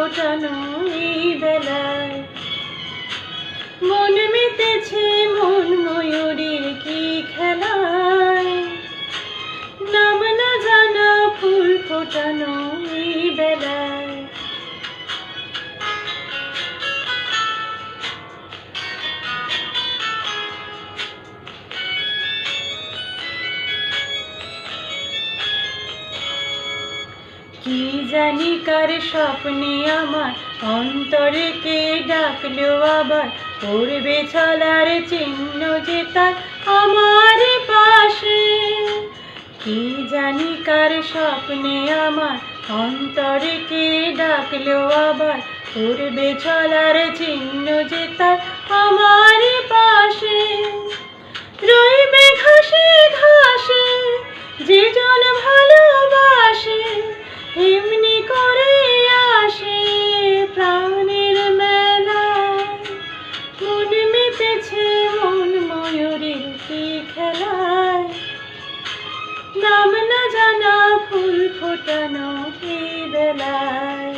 ফোটানো এই বেলায়। মন মেতেছে মন ময়ূরীর কি খেলায়, নাম না জানা ফুল ফোটানো এই বেলায়। কি জানি কার স্বপ্নে আমার অন্তরে কে ডাকলো আবার, পড়বে চলার চিহ্ন যে তার আমার পাশে। কি জানি কার স্বপ্নে আমার অন্তরে কে ডাকলো আবার, পড়বে চলার চিহ্ন যে তার আমার পাশে। রইবে ঘাসে ঘাসে যে জন ভালোবাসে, এমনি করে আসে প্রাণের মেলায়। মন মেতেছে মন ময়ূরীর কি খেলায়, নাম না জানা ফুল ফোটানো এই বেলায়।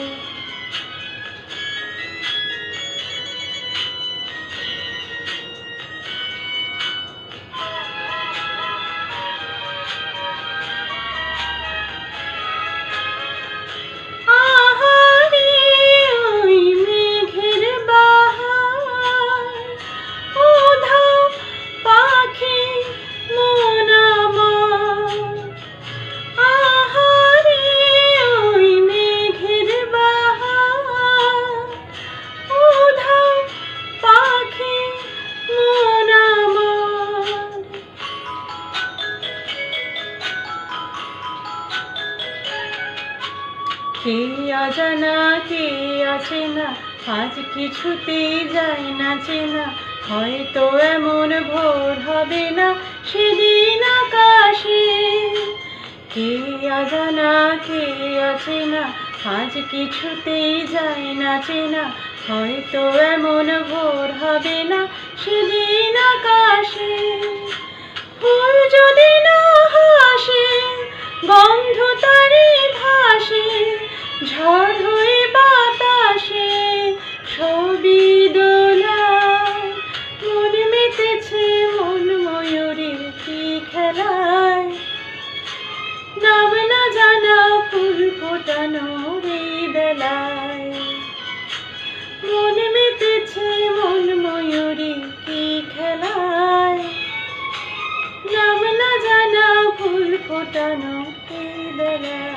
কে অজানা কে অচেনা, আজ কিছুতেই যায় না চেনা। হয়তো এমন ভোর হবে না সেদিন আকাশে। কে অজানা কে অচেনা, আজ কিছুতেই যায় না চেনা। হয়তো এমন ভোর হবে না সেদিন আকাশে। ফুল যদি না হাসে গন্ধ তারি ভাসে, ঝড় হয়ে বাতাসে ছবি দোলায়। মন মেতেছে মন ময়ূরীর কি খেলায়, নাম না জানা ফুল ফোটানো এই বেলায়। মন মেতেছে মন ময়ূরীর কি খেলায়, নাম না জানা ফুল ফোটানো এই বেলায়।